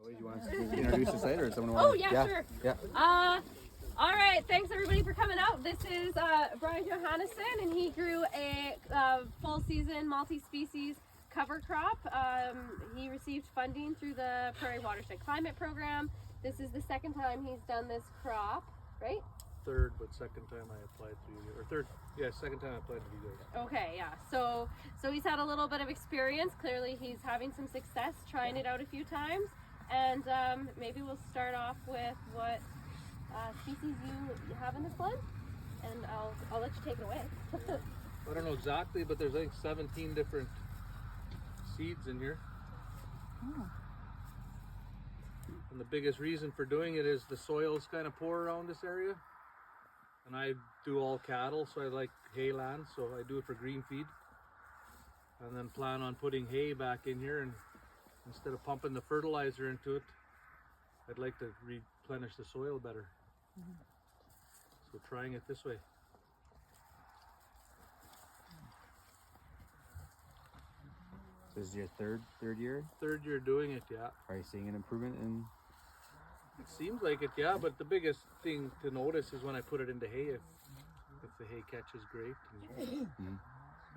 Do you want to introduce the site, or someone Oh, want yeah, to? sure. Yeah. All right, thanks everybody for coming out. This is Brian Johannesson, and he grew a full season multi-species cover crop. He received funding through the Prairie Watershed Climate Program. This is the second time he's done this crop, right? Third, but second time I applied to you, or third, yeah, second time I applied to you guys. Okay, yeah. So he's had a little bit of experience. Clearly, he's having some success trying it out a few times. And maybe we'll start off with what species you have in this blend, and I'll let you take it away. I don't know exactly, but there's I think 17 different seeds in here. Oh. And the biggest reason for doing it is the soil's kind of poor around this area. And I do all cattle, so I like hay land, so I do it for green feed. And then plan on putting hay back in here, and instead of pumping the fertilizer into it, I'd like to replenish the soil better. So trying it this way. So this is your third year. Third year doing it, yeah. Are you seeing an improvement in? It seems like it, yeah, but the biggest thing to notice is when I put it into hay, if the hay catches great and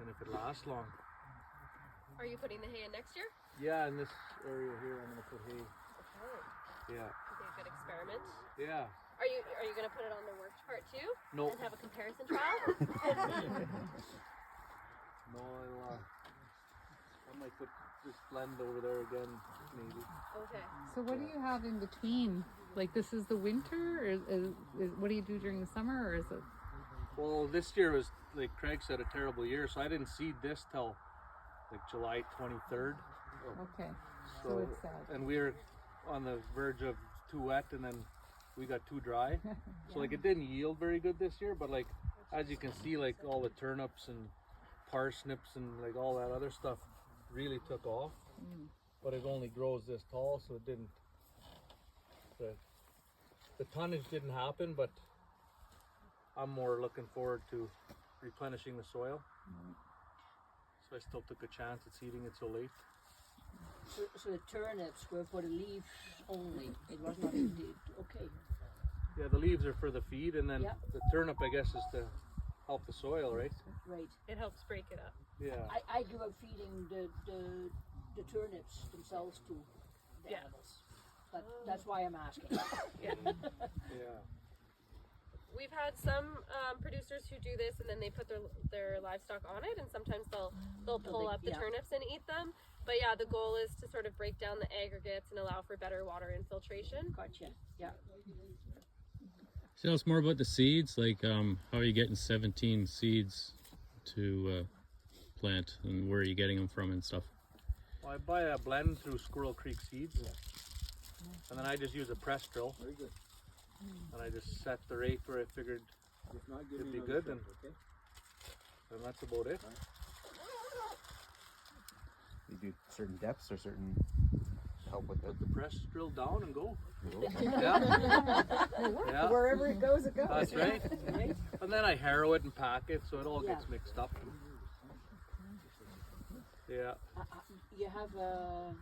if it lasts long. Are you putting the hay in next year? Yeah, in this area here, I'm gonna put hay. Okay. Yeah. Could be a good experiment. Yeah. Are you gonna put it on the worked part too? No. And have a comparison trial? No, I might put this blend over there again, maybe. Okay. So what do you have in between? Like this is the winter, or is what do you do during the summer, or is it? Well, this year was, like Craig said, a terrible year, so I didn't seed this till like July 23rd. Okay. So it's sad. And we were on the verge of too wet, and then we got too dry. So like it didn't yield very good this year, but like as you can see, like all the turnips and parsnips and like all that other stuff really took off. But it only grows this tall, so it didn't, the tonnage didn't happen, but I'm more looking forward to replenishing the soil. So I still took a chance at seeding it so late. So the turnips were for the leaves only. It was not indeed. Okay. Yeah, the leaves are for the feed, and then Yep. the turnip, I guess, is to help the soil, right? Right. It helps break it up. Yeah. I grew up feeding the turnips themselves to the Yeah. animals. But that's why I'm asking. Yeah. Yeah. We've had some producers who do this, and then they put their livestock on it, and sometimes they'll pull up the turnips and eat them. But yeah, the goal is to sort of break down the aggregates and allow for better water infiltration. Gotcha. Yeah. Tell us more about the seeds. Like, how are you getting 17 seeds to plant, and where are you getting them from and stuff? Well, I buy a blend through Squirrel Creek Seeds, and then I just use a press drill. Very good. And I just set the rate where I figured If not, give it'd me be another good, shot, and, okay? and that's about it. You do certain depths or certain help with Put the press drill down and go. the. Yeah. Yeah. Wherever it goes, it goes. That's right. Right? And then I harrow it and pack it, so it all gets Yeah. mixed up. Yeah. You have a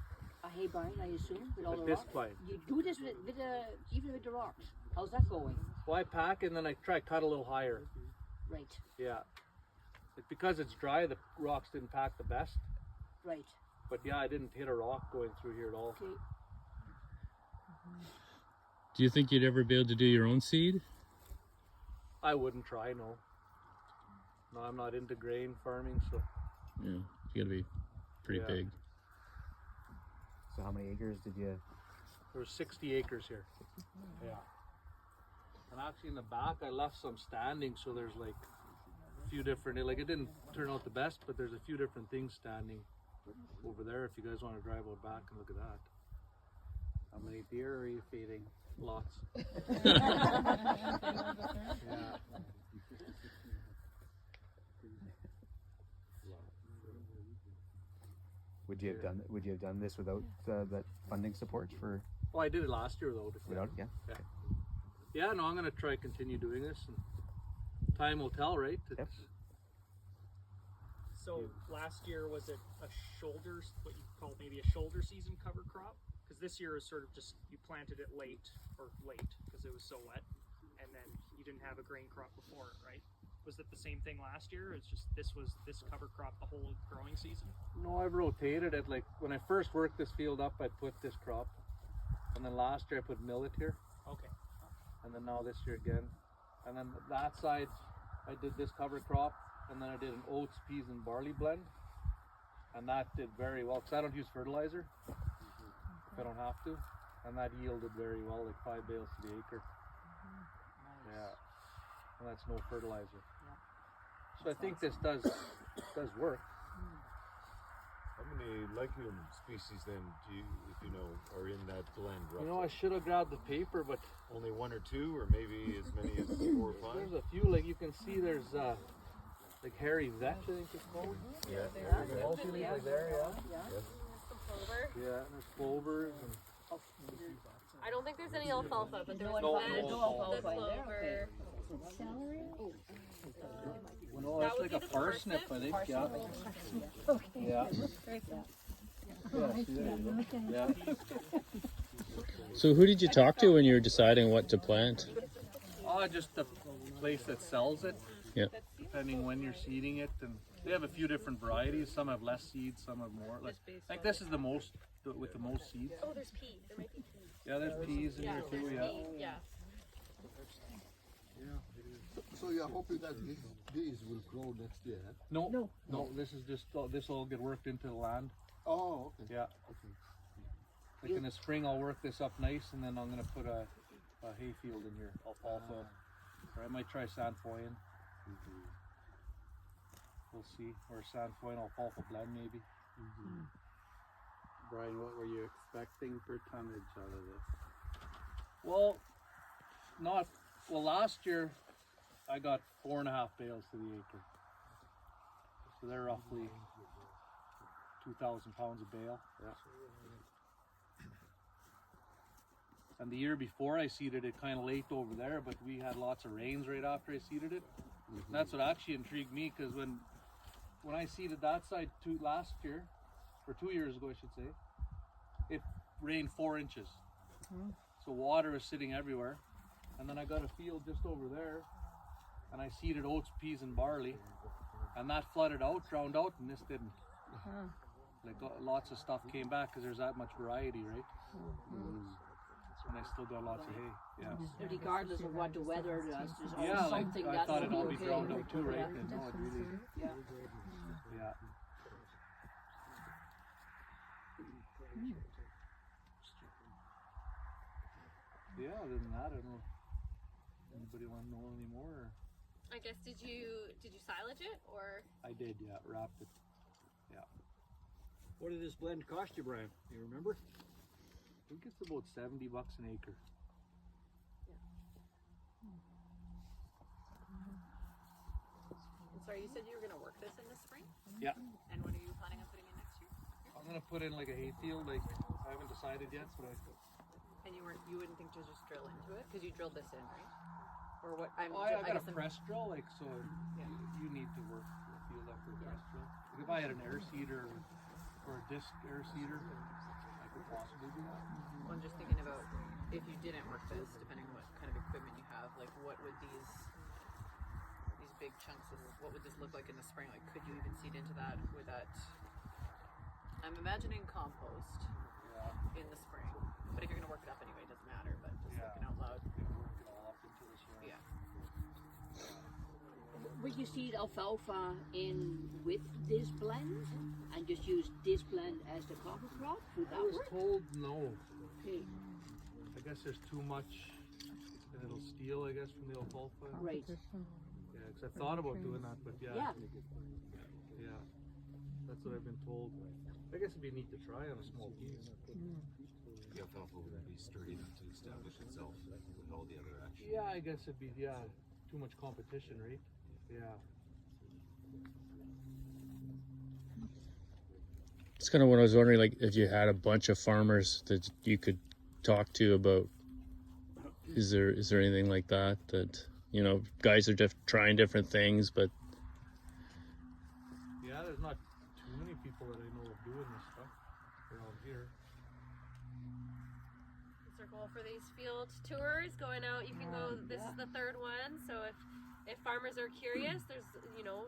hay barn, I assume, with all Like the this rocks. pine. You do this with even with the rocks. How's that going? Well, I pack and then I try to cut a little higher. Right. Yeah. Because it's dry, the rocks didn't pack the best. Right. But yeah, I didn't hit a rock going through here at all. Okay. Do you think you'd ever be able to do your own seed? I wouldn't try, no. No, I'm not into grain farming, so Yeah, you gotta be pretty Yeah. big. So how many acres did you? there's 60 acres here. Yeah. And actually in the back I left some standing, so there's like a few different, like it didn't turn out the best, but there's a few different things standing over there if you guys want to drive out back and look at that. How many deer are you feeding? Lots. Yeah. Would you have done this without that funding support for? Well, I did it last year though. Without, yeah. Yeah. Yeah, no, I'm gonna try continue doing this, and time will tell, right? Yep. So last year, was it a shoulder, what you call maybe a shoulder season cover crop? because this year is sort of just, you planted it late because it was so wet, and then you didn't have a grain crop before it, right? Was it the same thing last year? It's just this cover crop the whole growing season? No, I've rotated it. Like when I first worked this field up, I put this crop, and then last year I put millet here, Okay. and then now this year again, and then that side I did this cover crop, and then I did an oats, peas, and barley blend, and that did very well because I don't use fertilizer if I don't have to, and that yielded very well, like 5 bales to the acre. Yeah, and that's no fertilizer. So I think this does work. How many legume species then do you, if you know, are in that blend roughly? You know, I should have grabbed the paper, but Only 1 or 2, or maybe as many as 4 or 5? there's a few. Like you can see, there's like hairy vetch, I think it's called. Yeah, Multi-leaf, like there, yeah. Some clover. Yeah, and there's clovers and. I don't think there's any alfalfa, but there's No, veg, no the alfalfa in there, clover. Celery? Well, no, That that's would like be a the parsnip, I think. Yeah. Yeah. Yeah. See, there you go. Yeah. So who did you talk to when you were deciding what to plant? Oh, just the place that sells it. Yeah. Depending when you're seeding it, and they have a few different varieties. Some have less seeds, some have more. Like this is the most with the most seeds. Oh, there's pea. There might be pea. Yeah, there's peas in here too. Yeah. Yeah. So you're hoping that these will grow next year? Huh? No. This is just this will get worked into the land. Oh, okay. Yeah. Like in the spring, I'll work this up nice, and then I'm gonna put a hay field in here, alfalfa, or I might try Sainfoin. We'll see, or Sainfoin alfalfa blend maybe. Brian, what were you expecting per tonnage out of this? Well, last year I got 4.5 bales to the acre, so they're roughly 2,000 pounds a bale. Yeah. And the year before I seeded it kind of late over there, but we had lots of rains right after I seeded it. And that's what actually intrigued me, because when I seeded that side last year, or 2 years ago I should say, it rained 4 inches. So water was sitting everywhere. And then I got a field just over there, and I seeded oats, peas, and barley, and that flooded out, drowned out, and this didn't. Like lots of stuff came back because there's that much variety, right? And I still got lots of hay. Yeah. Regardless of what the weather does, there's always Yeah, like something I that's thought it'd all be okay. drowned out too, right? And no, it really. Yeah. Yeah. Yeah. Other than that, I don't know. Anybody want to know any more? I guess did you silage it or? I did, yeah. Wrapped it. Yeah. What did this blend cost you, Brian? You remember? I think it's about $70 an acre. Sorry, you said you were going to work this in the spring? Yeah. And what are you planning on putting in next year? I'm gonna put in like a hay field. Like I haven't decided yet, but And you wouldn't think to just drill into it? Because you drilled this in, right? Or what? I got a press drill, like so. You need to work the field up for a press drill. Like if I had an air seeder or a disc air seeder, I could possibly do that. Well, I'm just thinking about if you didn't work this, depending on what kind of equipment you have, like what would these big chunks of, what would this look like in the spring? Like could you even seed into that with that? I'm imagining compost in the spring, but if you're going to work it up anyway, it doesn't matter, but just thinking out loud. Work it all up into the soil. Yeah. Would you seed alfalfa in with this blend and just use this blend as the cover crop? Would that I was work? told no. Okay. I guess there's too much, and it'll steal. I guess from the alfalfa. Right. Yeah, because I thought about doing that, but yeah. That's what I've been told. I guess it'd be neat to try on a small piece. The alfalfa would be sturdy enough to establish itself with all the other action. Yeah, I guess it'd be too much competition, right? Yeah. It's kind of what I was wondering, like if you had a bunch of farmers that you could talk to about, is there anything like that guys are just trying different things, but Yeah, there's not too many people that I know of doing this stuff around here. Well, for these field tours going out, you can go. This is the third one, so if farmers are curious, there's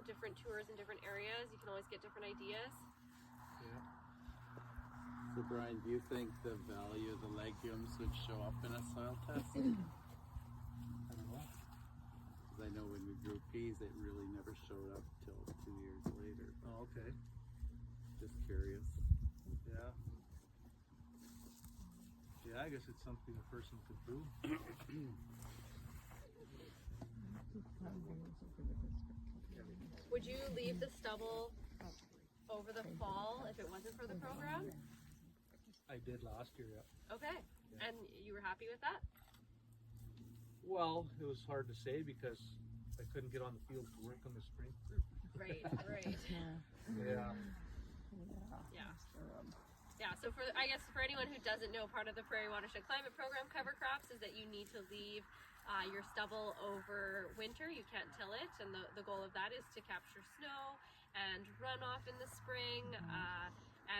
different tours in different areas. You can always get different ideas. So Brian, do you think the value of the legumes would show up in a soil test? I don't know. Because I know when we grew peas, it really never showed up till 2 years later. Oh, okay. Just curious. Yeah. Yeah, I guess it's something a person could do. Would you leave the stubble over the fall if it wasn't for the program? I did last year, yeah. Okay. And you were happy with that? Well, it was hard to say because I couldn't get on the field to work on the spring. Right. Yeah. Yeah, so I guess for anyone who doesn't know, part of the Prairie Watershed Climate Program cover crops is that you need to leave your stubble over winter. You can't till it, and the goal of that is to capture snow and runoff in the spring,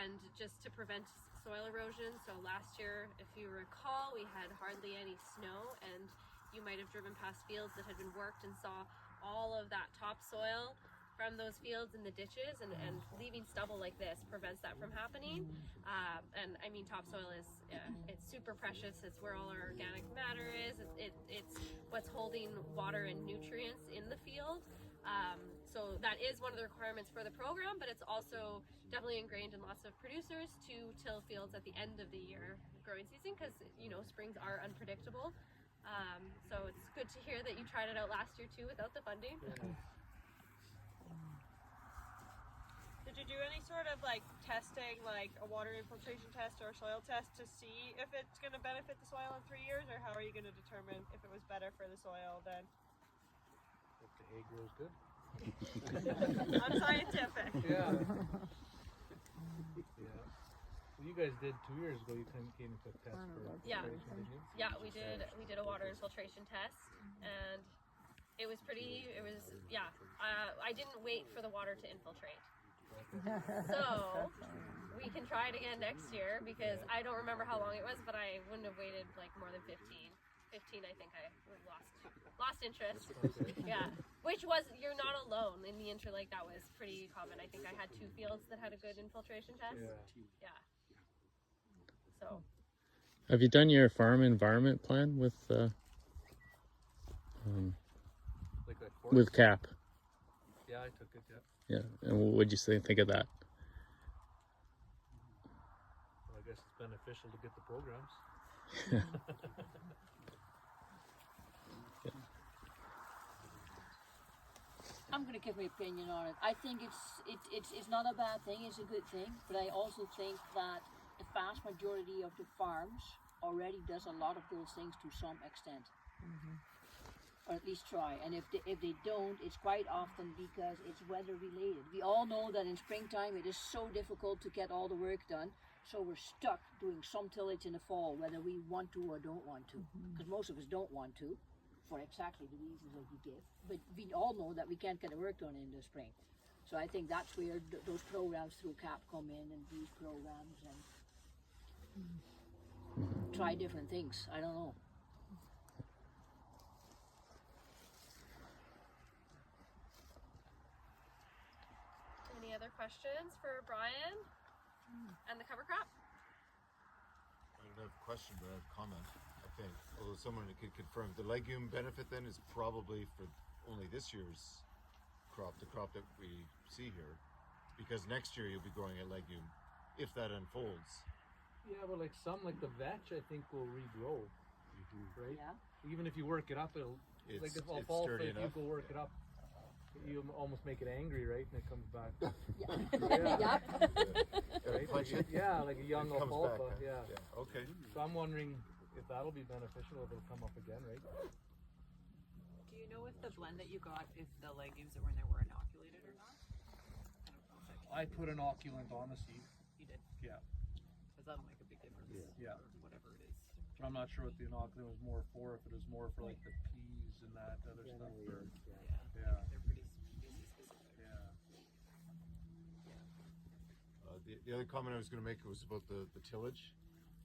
and just to prevent soil erosion. So last year, if you recall, we had hardly any snow, and you might have driven past fields that had been worked and saw all of that topsoil from those fields in the ditches, and leaving stubble like this prevents that from happening. And I mean, topsoil is it's super precious. It's where all our organic matter is. It's what's holding water and nutrients in the field. So that is one of the requirements for the program, but it's also definitely ingrained in lots of producers to till fields at the end of the year growing season, because springs are unpredictable. So it's good to hear that you tried it out last year too without the funding. Did you do any sort of testing, like a water infiltration test or a soil test, to see if it's going to benefit the soil in 3 years, or how are you going to determine if it was better for the soil then? If the hay grows good. Unscientific. Yeah. Well, you guys did 2 years ago. You came and took tests for infiltration, didn't you? Yeah, we did a water infiltration test, and it was pretty. I didn't wait for the water to infiltrate. So we can try it again next year, because I don't remember how long it was, but I wouldn't have waited more than 15. 15, I think I lost interest. Yeah, which was, you're not alone in the Interlake. That was pretty common. I think I had 2 fields that had a good infiltration test. Yeah. So. Have you done your farm environment plan with with CAP? Yeah, I took it. Yeah. Yeah, and what would you think of that? Well, I guess it's beneficial to get the programs. I'm going to give my opinion on it. I think it's not a bad thing, it's a good thing, but I also think that the vast majority of the farms already does a lot of those things to some extent. Or at least try. And if they don't, it's quite often because it's weather related. We all know that in springtime it is so difficult to get all the work done, so we're stuck doing some tillage in the fall, whether we want to or don't want to. Because most of us don't want to, for exactly the reasons that you give. But we all know that we can't get the work done in the spring. So I think that's where those programs through CAP come in, and these programs, and try different things. I don't know. Any other questions for Brian and the cover crop? I don't have a question, but I have a comment, I think. Although someone could confirm, the legume benefit then is probably for only this year's crop, the crop that we see here. Because next year you'll be growing a legume, if that unfolds. Yeah, but some, like the vetch, I think will regrow, right? Yeah. Even if you work it up, if sturdy you enough. go work it up, you almost make it angry, right? And it comes back. Yeah. Right? Like a young alfalfa. Yeah. Okay. So I'm wondering if that'll be beneficial, if it'll come up again, right? Do you know if the blend that you got, if the legumes that were in there were inoculated or not? I put an inoculant on the seed. You did? Yeah. Because that'll make a big difference. Yeah. Or whatever it is. I'm not sure what the inoculant was more for, if it was more for the peas and that other stuff. Or, Yeah. They're pretty species specific. Yeah. The other comment I was going to make was about the tillage.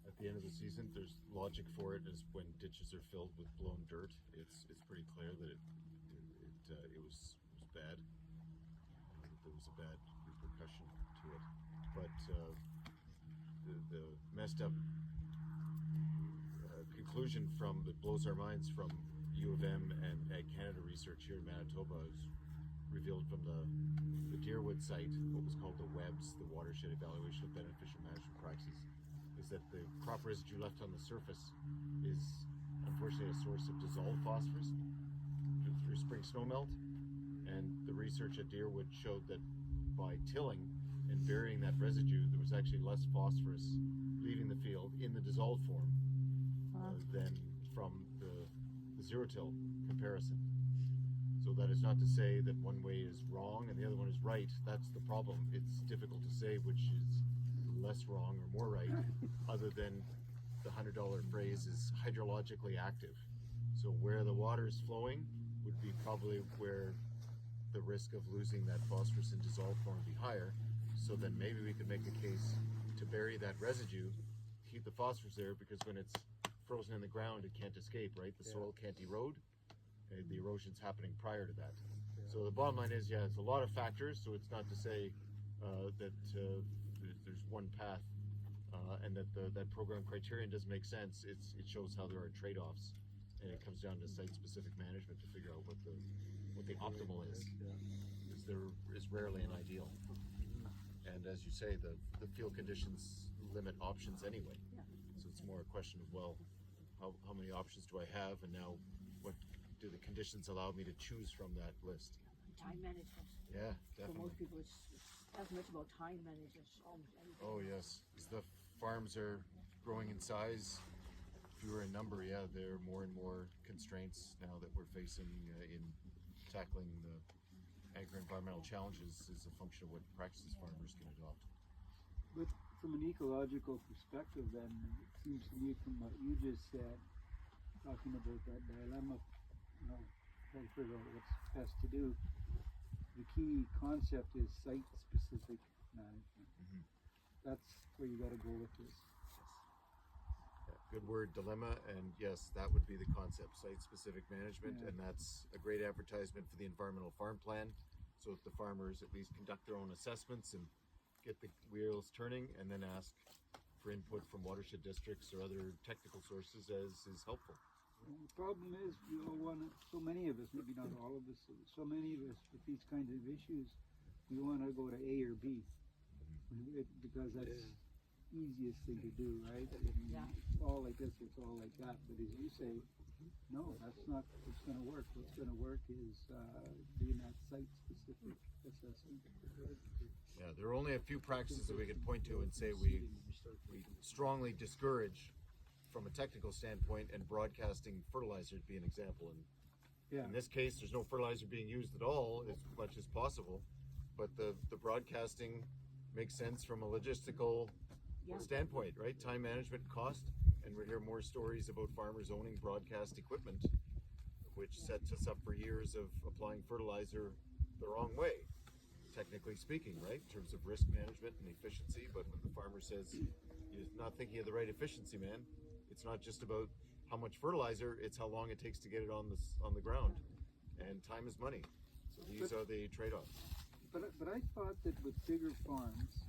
I the end of the season. There's logic for it, is when ditches are filled with blown dirt. It's pretty clear that it was bad. There was a bad repercussion to it, but the messed up conclusion from that blows our minds from U of M and Ag Canada research here in Manitoba is revealed from the Deerwood site, what was called the WEBS, the Watershed Evaluation of Beneficial Management Practices, is that the crop residue left on the surface is unfortunately a source of dissolved phosphorus through spring snowmelt. And the research at Deerwood showed that by tilling and burying that residue, there was actually less phosphorus leaving the field in the dissolved form than from the zero-till comparison. So that is not to say that one way is wrong and the other one is right. That's the problem. It's difficult to say which is less wrong or more right, other than the $100 phrase is hydrologically active. So where the water is flowing would be probably where the risk of losing that phosphorus in dissolved form would be higher. So then maybe we could make a case to bury that residue, keep the phosphorus there, because when it's frozen in the ground, it can't escape, right? The soil can't erode. The erosion's happening prior to that. So the bottom line is, yeah, it's a lot of factors. So it's not to say that there's one path and that that program criterion doesn't make sense. It shows how there are trade-offs, and it comes down to site-specific management to figure out what the optimal is. Because there is rarely an ideal. And as you say, the field conditions limit options anyway. So it's more a question of, well, how many options do I have, and now what do the conditions allow me to choose from that list? Time management. Yeah, For definitely. most people, it's as much about time management as almost anything. Oh yes, as the farms are growing in size, fewer in number, yeah, there are more and more constraints now that we're facing in tackling the agri-environmental challenges as a function of what practices farmers can adopt. But from an ecological perspective, then, it seems to me from what you just said, talking about that dilemma, trying to figure out what's best to do, the key concept is site-specific management. Mm-hmm. That's where you got to go with this. Yeah, good word, dilemma, and yes, that would be the concept, site-specific management, and that's a great advertisement for the environmental farm plan, so that the farmers at least conduct their own assessments and get the wheels turning, and then ask for input from watershed districts or other technical sources as is helpful. And the problem is, so many of us, maybe not all of us, so many of us with these kinds of issues, we want to go to A or B, because that's easiest thing to do, right? It's all like this, it's all like that. But as you say, no, that's not what's going to work. What's going to work is doing that site-specific assessment. Yeah, there are only a few practices that we can point to and say we strongly discourage from a technical standpoint, and broadcasting fertilizer would be an example. And in this case, there's no fertilizer being used at all, as much as possible. But the broadcasting makes sense from a logistical standpoint, right? Time management, cost, and we hear more stories about farmers owning broadcast equipment, which sets us up for years of applying fertilizer the wrong way, technically speaking, right? In terms of risk management and efficiency. But when the farmer says, you're not thinking of the right efficiency, man, it's not just about how much fertilizer, it's how long it takes to get it on the ground, and time is money. So these are the trade-offs. But I thought that with bigger farms,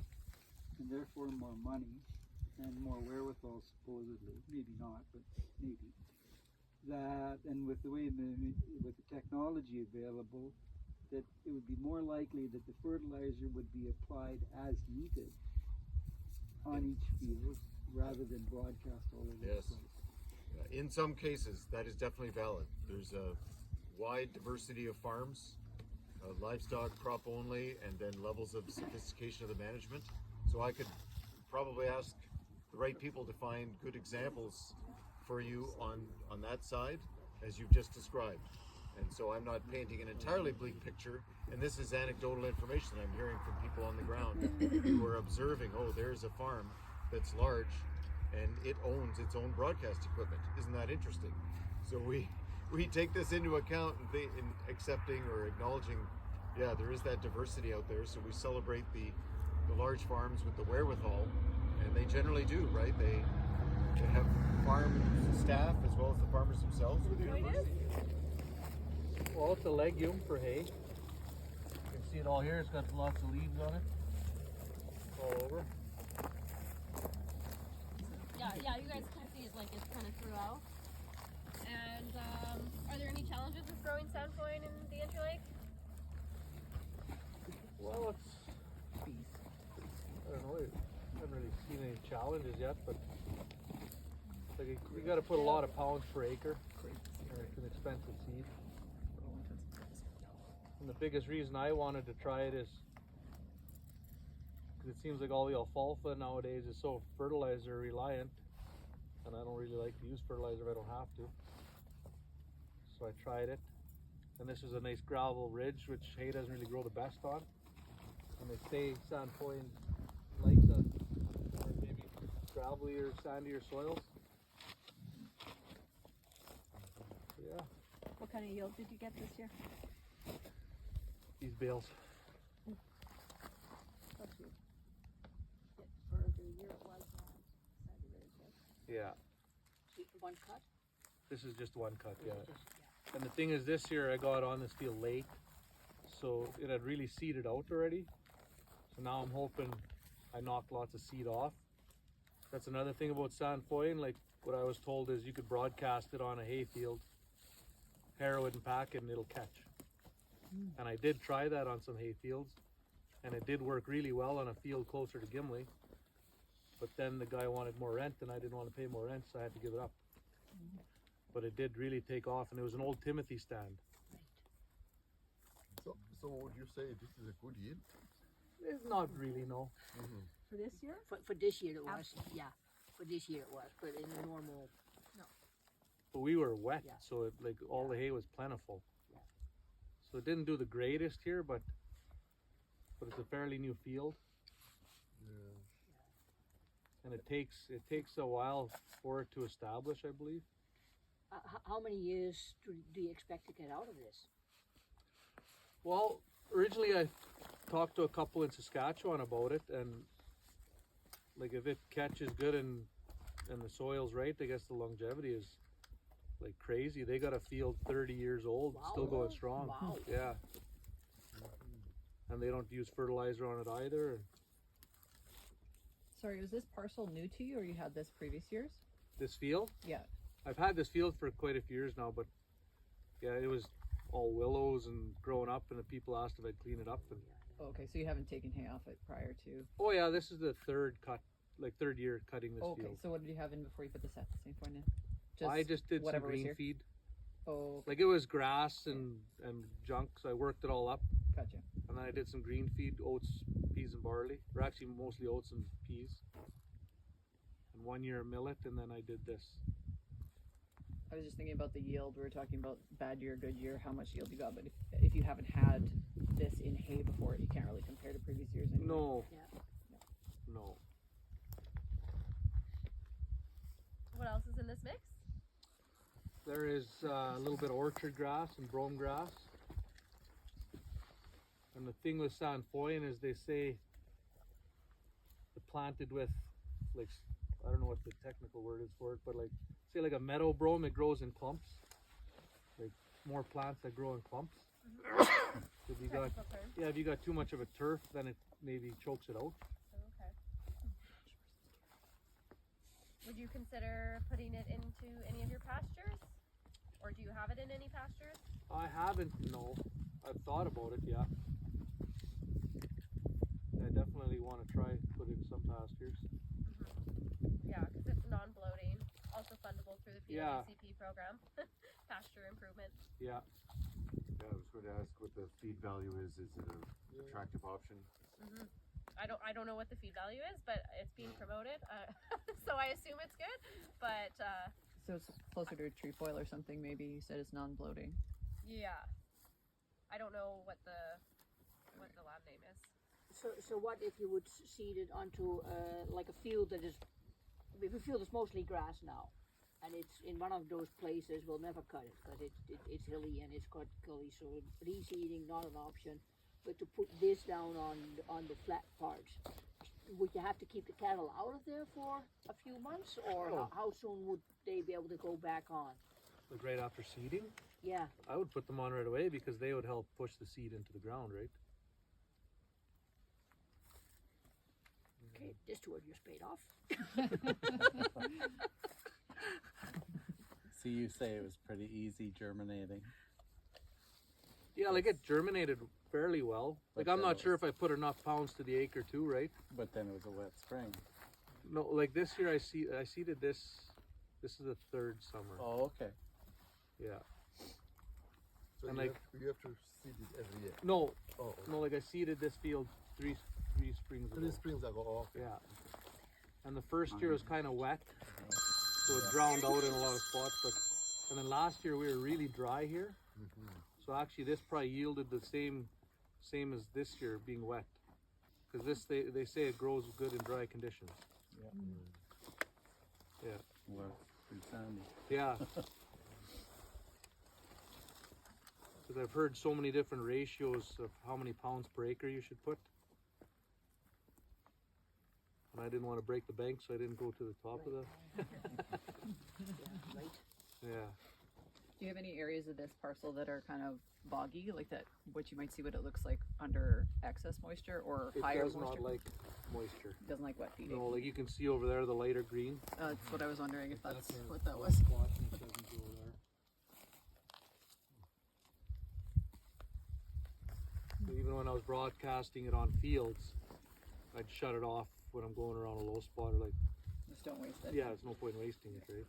and therefore more money and more wherewithal, supposedly, maybe not, but maybe, that, and with the way with the technology available, that it would be more likely that the fertilizer would be applied as needed on each field, rather than broadcast all over the place. In some cases, that is definitely valid. There's a wide diversity of farms, livestock, crop only, and then levels of sophistication of the management. So I could probably ask the right people to find good examples for you on that side, as you've just described. And so I'm not painting an entirely bleak picture, and this is anecdotal information I'm hearing from people on the ground who are observing, oh, there's a farm that's large and it owns its own broadcast equipment. Isn't that interesting? So we take this into account in accepting or acknowledging, yeah, there is that diversity out there. So we celebrate the large farms with the wherewithal, and they generally do, right? to have farm staff as well as the farmers themselves with the university? Well, it's a legume for hay. You can see it all here. It's got lots of leaves on it. All over. Yeah, you guys can see it like it's kind of throughout. And are there any challenges with growing Sainfoin in the Interlake? Well, I don't know. I haven't really seen any challenges yet, but like you got to put a lot of pounds per acre, and it's an expensive seed. And the biggest reason I wanted to try it is because it seems like all the alfalfa nowadays is so fertilizer reliant, and I don't really like to use fertilizer if I don't have to. So I tried it, and this is a nice gravel ridge which hay doesn't really grow the best on. And they say Sainfoin likes a or maybe gravelly or sandier soils. So yeah, What kind of yield did you get this year? these bales. For the year it was Yeah, one cut. this is just one cut. Yeah. And the thing is, this year I got on this field late, so it had really seeded out already. So now I'm hoping I knocked lots of seed off. That's another thing about Sainfoin. Like what I was told is you could broadcast it on a hay field, harrow it and pack it, and it'll catch. And I did try that on some hay fields, and it did work really well on a field closer to Gimli. But then the guy wanted more rent, and I didn't want to pay more rent, so I had to give it up. But it did really take off, and it was an old Timothy stand. So would you say this is a good yield? It's not really, no. For this year? For this year it was, yeah. For this year it was, but in a normal, But we were wet, Yeah. so it, like all the hay was plentiful. Yeah. So it didn't do the greatest here, but it's a fairly new field, Yeah. and it takes a while for it to establish, I believe. how many years do you expect to get out of this? Well, originally I talked to a couple in Saskatchewan about it, and like if it catches good and the soil's right, I guess the longevity is like crazy. They got a field 30 years old, Wow. still going strong. Wow. Yeah. And they don't use fertilizer on it either. Sorry, was this parcel new to you or you had this previous years? This field, Yeah. I've had this field for quite a few years now, but yeah, it was all willows and growing up, and the people asked if I'd clean it up. And Oh, okay, so you haven't taken hay off it prior to. oh yeah, this is the third year cutting this Okay, field. so what did you have in before you put the Sainfoin in? I just did some whatever was green here? feed. Oh, Like it was grass and junk, so I worked it all up, gotcha. and then I did some green feed, oats, peas, and barley. Or actually mostly oats and peas. And 1 year millet, and then I did this. I was just thinking about the yield. We were talking about bad year, good year, how much yield you got. But if you haven't had this in hay before, you can't really compare to previous years anyway. No. Yeah. No. What else is in this mix? There is a little bit of orchard grass and brome grass. And the thing with Sainfoin is they say planted with, like, I don't know what the technical word is for it, but like, say like a meadow brome, it grows in clumps. Like more plants that grow in clumps. So if you got, Technical term. yeah, if you got too much of a turf, then it maybe chokes it out. Okay. Would you consider putting it into any of your pastures? Or do you have it in any pastures? I haven't, no. I've thought about it, yeah. I definitely want to try put it in some pastures. Yeah, because it's non-bloating, also fundable through the Yeah. PWCP program, pasture improvement. Yeah. Yeah, I was going to ask what the feed value is. Is it an attractive option? I don't know what the feed value is, but it's being promoted, so I assume it's good. But So it's closer to a trefoil or something. Maybe you said it's non-bloating. yeah, I don't know what the lab name is. So what if you would seed it onto like a field that is, if a field is mostly grass now, and it's in one of those places, we'll never cut it because it's hilly and it's got gully, so reseeding not an option. But to put this down on the flat parts, would you have to keep the cattle out of there for a few months, or how soon would they be able to go back on? Like right after seeding, Yeah. I would put them on right away because they would help push the seed into the ground, right? Okay, this tour just paid off. So you say it was pretty easy germinating. Yeah, like it germinated fairly well. Like But I'm then not it sure if I put enough pounds to the acre too, right? But then it was a wet spring. No, like this year I seeded this. This is the third summer. Oh, okay. Yeah. So And you, like have, you have to seed it every year. no, Oh, no, like I seeded this field three springs ago. 3 springs ago. Oh, okay. Yeah. And the first year was kind of wet, so it drowned out in a lot of spots. But and then last year we were really dry here, so actually this probably yielded the same as this year being wet, because this they say it grows good in dry conditions. Yeah. Yeah. Well, pretty sandy. Yeah. Because I've heard so many different ratios of how many pounds per acre you should put. And I didn't want to break the bank, so I didn't go to the top of the. Yeah, right. Yeah. Do you have any areas of this parcel that are kind of boggy, like that, what you might see what it looks like under excess moisture or It higher does moisture? not like moisture. It doesn't like wet feeding. No, like you can see over there, the lighter green. That's what I was wondering if that's a what that low was. spot and it doesn't go there. Even when I was broadcasting it on fields, I'd shut it off when I'm going around a low spot. Or like, Just don't waste it. yeah, there's no point in wasting it, right?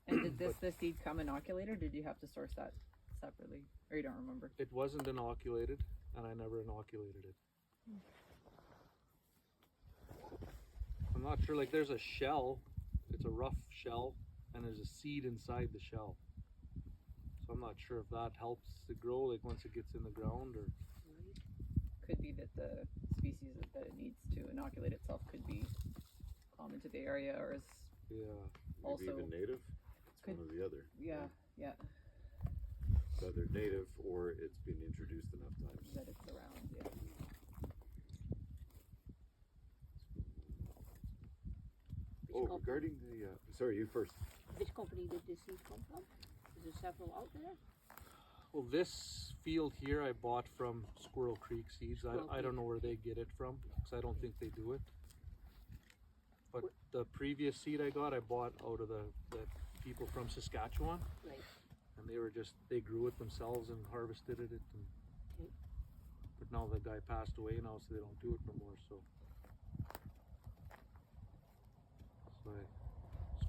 And did the seed come inoculated, or did you have to source that separately? Or you don't remember? It wasn't inoculated, and I never inoculated it. I'm not sure, like there's a shell, it's a rough shell, and there's a seed inside the shell. So I'm not sure if that helps it grow, like once it gets in the ground, or... Could be that the species that it needs to inoculate itself could be common to the area, or is Yeah. also Maybe even native. It's could- one or the other. yeah, yeah, It's either native or it's been introduced enough times. that it's around, yeah. Oh, regarding the sorry, you first. Which company did this seed come from? Is there several out there? Well, this field here I bought from Squirrel Creek Seeds. I don't know where they get it from, because I don't think they do it. But the previous seed I got, I bought out of the people from Saskatchewan. Right. And they grew it themselves and harvested it. And, but now the guy passed away now, so they don't do it no more. So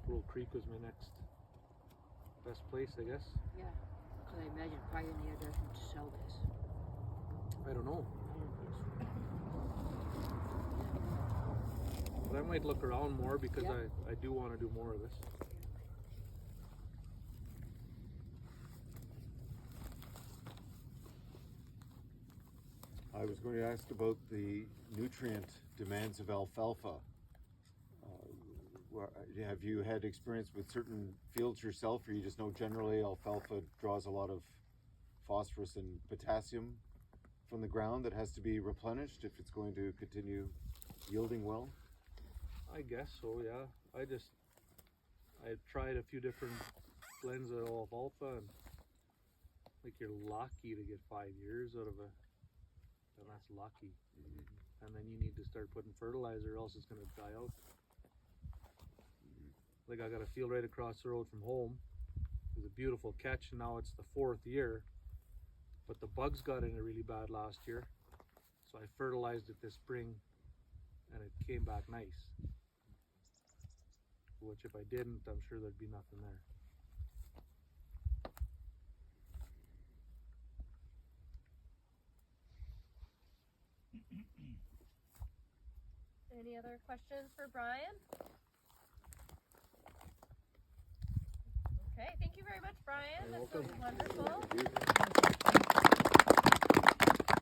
Squirrel Creek was my next best place, I guess. Yeah. Because I imagine Pioneer doesn't sell this. I don't know. I don't think so. But I might look around more because Yeah. I do want to do more of this. I was going to ask about the nutrient demands of alfalfa. Have you had experience with certain fields yourself, or you just know generally alfalfa draws a lot of phosphorus and potassium from the ground that has to be replenished if it's going to continue yielding well? I guess so, yeah. I tried a few different blends of alfalfa, and like you're lucky to get 5 years out of and that's lucky. And then you need to start putting fertilizer, or else it's going to die out. Like I got a field right across the road from home. It was a beautiful catch, and now it's the 4th year. But the bugs got in it really bad last year. So I fertilized it this spring, and it came back nice. Which if I didn't, I'm sure there'd be nothing there. Any other questions for Brian? Okay, thank you very much, Brian. You're This was welcome. wonderful. Thank you.